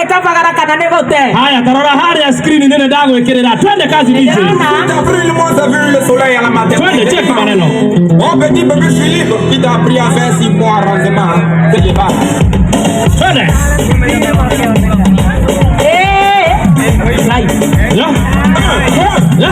nĩ kabagara kana nĩ gũte. Haya tarora harĩa screen nene ndagwĩkĩrĩra. Twende kazi DJ. Twende check maneno. Mon petit bébé Philippe qui t'a appris à faire 6 mois rendement. C'est les balles. Twende. Ya. Ya.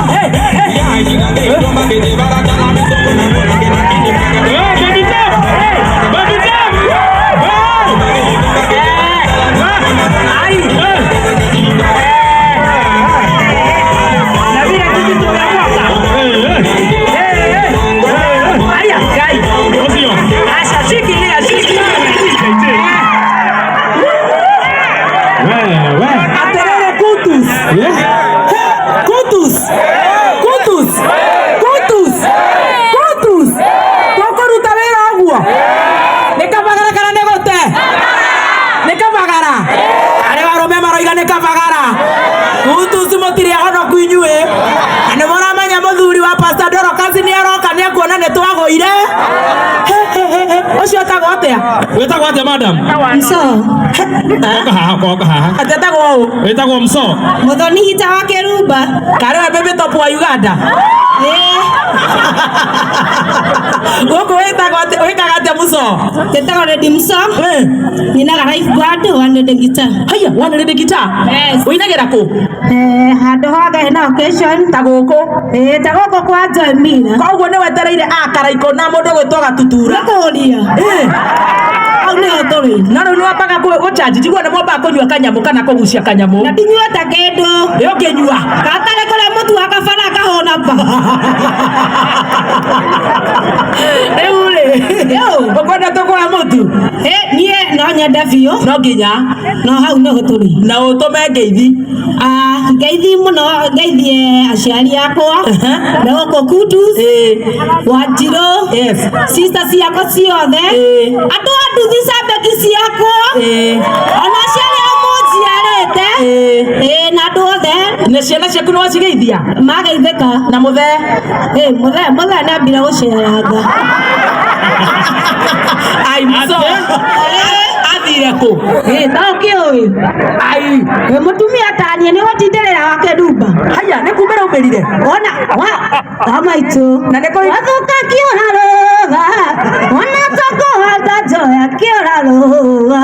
Wetagwo atia madam? Mso. Koka haha. Atetagwo u? Wetagwo Mso. Muthoni hita wa Kiruba. Kariwe bebe top wa Uganda. Goko wetagwo atia Mso? Tetagwo Ready Mso. Ninaga live band one the guitar. Haya, one the guitar? Yes. Uinagira ku? Handu haga na occasion. Tagoko? Tagoko kwa Joemina. Koguo ni wetereire akaraiko na mundu gwitwo Gatutura. Nakuria. Au ni otori. Na riu ni wambaga guchanji jigwo ni mwambaga kunyua kanyamu kana kugucia kanyamu. Na ndinyua ta kendo. Yo kinyua. Katale kole mutu akafana kahona pa. Eure. Yo, ukwenda tukura mutu. Nie no nyenda biyo. No nginya. No hau no guturi. Na utume ngeithi. Ngeithi muno ngeithi aciari akwa. Na goko Kudus. Wanjiro. Yes. Sister ciakwa ciothe. Andu anduthi sabeki ciakwa. Ona aciari amunjiarite. Na andu othe. Na ciana ciaku no wacigeithia? Mageithika. Na muthe? Muthe nambira guceranga. Ai Mso. Athire ku? Taũkĩũĩ. Ai. Mũtumia tanie nĩ gũtinderera wake ndumba. Haya, nĩ kumĩra umĩrire? Ona maitũ. Na nĩ kũrĩ wathuka kĩũra rũga. Ona tũkũhanda njoya kĩũra rũga.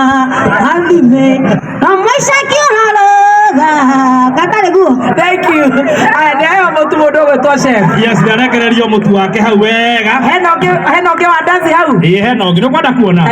Athime. Na maica kĩũra rũga. Gatarĩ guo. Thank you. Aya, nĩ ayo mũtu mũndũ ũgwĩtwo chef. Yes, ndarekererio mũtu wake hau wega. Hena ũngĩ wa dance hau? Hena ũngĩ nĩ kwenda kuona.